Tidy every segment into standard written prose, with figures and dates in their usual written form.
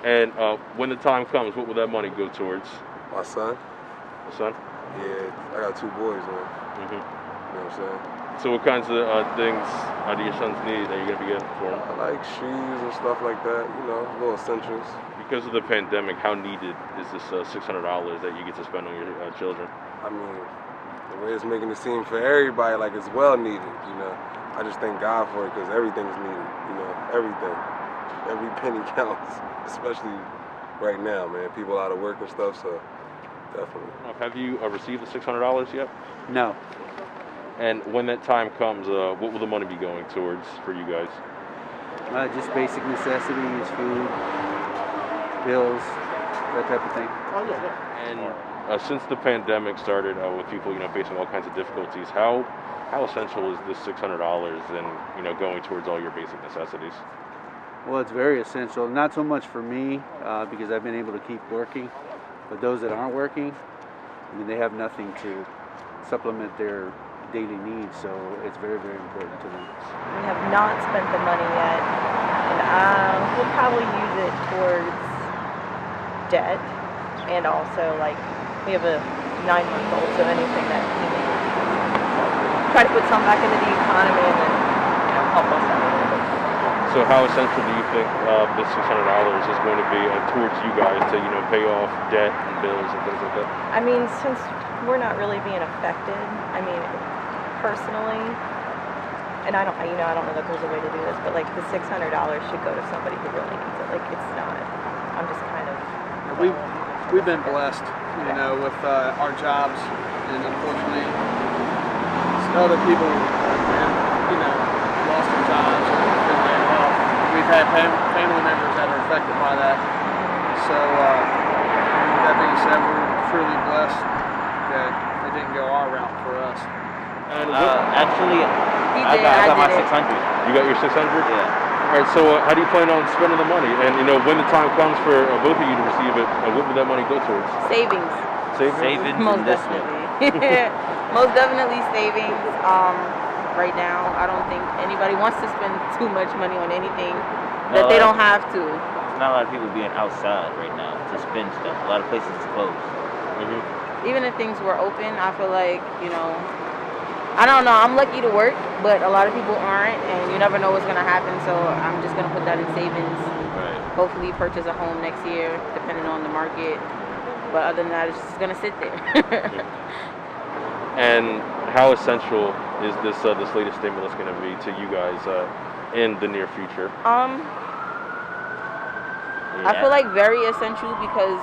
And when the time comes, what will that money go towards? My son. The son? Yeah, I got 2 boys, man. Mm-hmm. You know what I'm saying? So what kinds of things do your sons need that you're going to be getting for them? I like shoes and stuff like that, you know, little essentials. Because of the pandemic, how needed is this $600 that you get to spend on your children? I mean, the way it's making it seem for everybody like it's well needed, you know. I just thank God for it because everything's needed, you know, everything. Every penny counts, especially right now, man. People out of work and stuff, so definitely. Have you received the $600 yet? No. And when that time comes, what will the money be going towards for you guys? Just basic necessities, food, bills, that type of thing. And since the pandemic started, with people, facing all kinds of difficulties, how essential is this $600 and going towards all your basic necessities? Well, it's very essential. Not so much for me because I've been able to keep working, but those that aren't working, I mean, they have nothing to supplement their daily needs, so it's very, very important to them. We have not spent the money yet, and we'll probably use it towards debt, and also, like, we have a 9-month-old, so anything that he needs. Try to put some back into the economy and then help us out a little bit. So how essential do you think this $600 is going to be towards you guys to pay off debt and bills and things like that? I mean, since we're not really being affected, I mean, personally, and I don't know that there's a way to do this, but like the $600 should go to somebody who really needs it. Like, it's not. I'm just kind of. We've been blessed, with our jobs, and unfortunately, other people have lost their jobs or been laid off. We've had family members that are affected by that. So that being said, we're truly blessed that it didn't go our route for us. And actually, I got my 600. You got your 600? Yeah. All right. So how do you plan on spending the money? And when the time comes for both of you to receive it, what will that money go towards? Savings. Savings. Most definitely. Most definitely savings. Right now, I don't think anybody wants to spend too much money on anything that they don't have to. There's not a lot of people being outside right now to spend stuff. A lot of places is closed. Mm-hmm. Even if things were open, I feel like, I don't know, I'm lucky to work, but a lot of people aren't, and you never know what's going to happen, so I'm just going to put that in savings. Right. Hopefully purchase a home next year, depending on the market. But other than that, it's just going to sit there. And how essential is this latest stimulus going to be to you guys in the near future? I feel like very essential because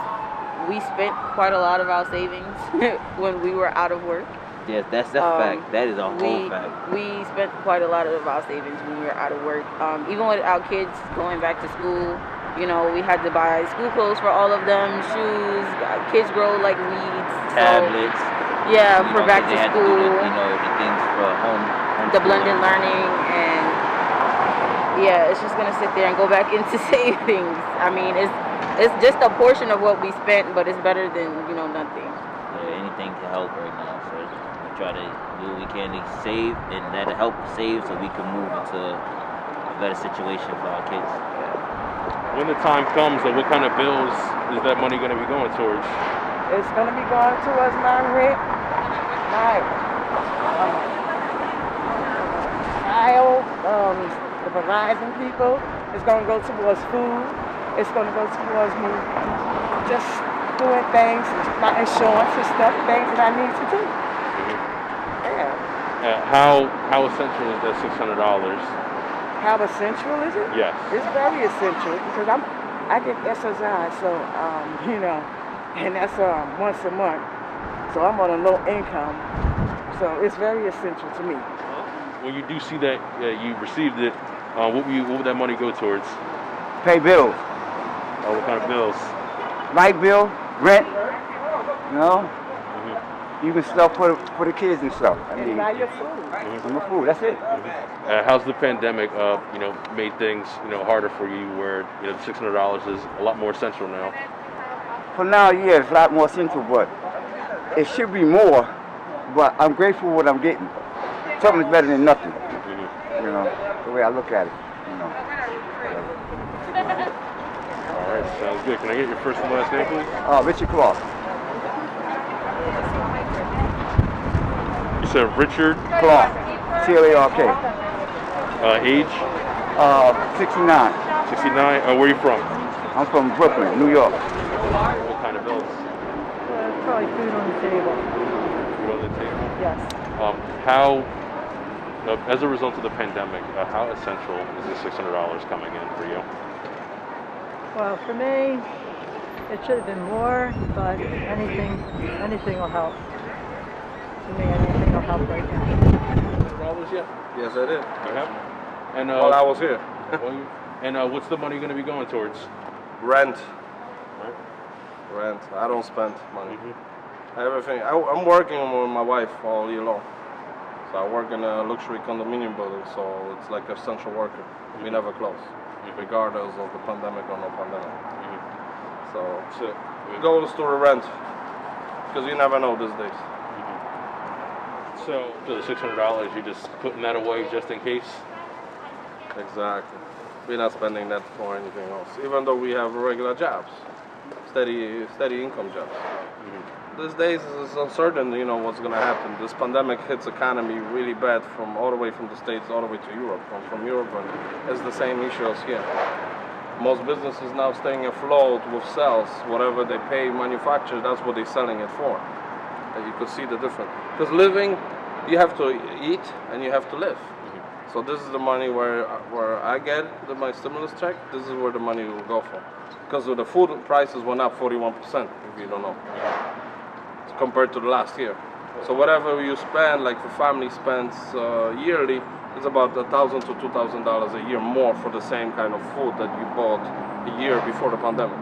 we spent quite a lot of our savings when we were out of work. Yes, that's a fact. That is a whole fact. We spent quite a lot of our savings when we were out of work. Even with our kids going back to school, we had to buy school clothes for all of them, shoes. Kids grow like weeds. Tablets. Yeah, for back to school. The things for home. The blended learning, and yeah, it's just gonna sit there and go back into savings. I mean, it's just a portion of what we spent, but it's better than nothing. Yeah, anything to help right now. So we try to do what we can to save, and that'll help save so we can move into a better situation for our kids. When the time comes, what kind of bills is that money going to be going towards? It's going to be going towards my rent, my the Verizon people. It's going to go towards food. It's going to go towards me just doing things, my insurance and stuff, things that I need to do. Yeah. How essential is that $600? How essential is it? Yes. It's very essential because I get SSI, so and that's once a month. So I'm on a low income, so it's very essential to me. When you do see that you received it, what would that money go towards? Pay bills. What kind of bills? Light bill, rent, Mm-hmm. even stuff for the kids and stuff. And buy your food. My food, that's it. How's the pandemic, made things, harder for you where, the $600 is a lot more essential now? For now, yeah, it's a lot more essential, but it should be more, but I'm grateful for what I'm getting. Something's better than nothing, the way I look at it, All right, Sounds good. Can I get your first and last name, please? Richard Clark. You said Richard. Clark. C-L-A-R-K. Age? 69. 69. Where are you from? I'm from Brooklyn, New York. What kind of bills? Probably food on the table. Food on the table? Yes. As a result of the pandemic, how essential is the $600 coming in for you? Well, for me, it should have been more, but anything will help. For me, anything will help right now. $600 yet? Yes, I did. You have? And While I was here. What's the money going to be going towards? Rent. Right. Rent. I don't spend money. Mm-hmm. Everything. I'm working with my wife all year long. So I work in a luxury condominium building, so it's like an essential worker. We never close, regardless of the pandemic or no pandemic. So it goes to the rent, because you never know these days. So the $600, you're just putting that away just in case? Exactly. We're not spending that for anything else, even though we have regular jobs, steady income jobs. These days it's uncertain, what's going to happen. This pandemic hits economy really bad from all the way from the States all the way to Europe. From Europe, and it's the same issue as here. Most businesses now staying afloat with sales. Whatever they pay manufacturers, that's what they're selling it for. And you could see the difference. Because living, you have to eat and you have to live. So this is the money where I get my stimulus check. This is where the money will go for. Because of the food prices went up 41%, if you don't know, compared to the last year. So whatever you spend, like the family spends yearly, it's about $1,000 to $2,000 a year more for the same kind of food that you bought a year before the pandemic.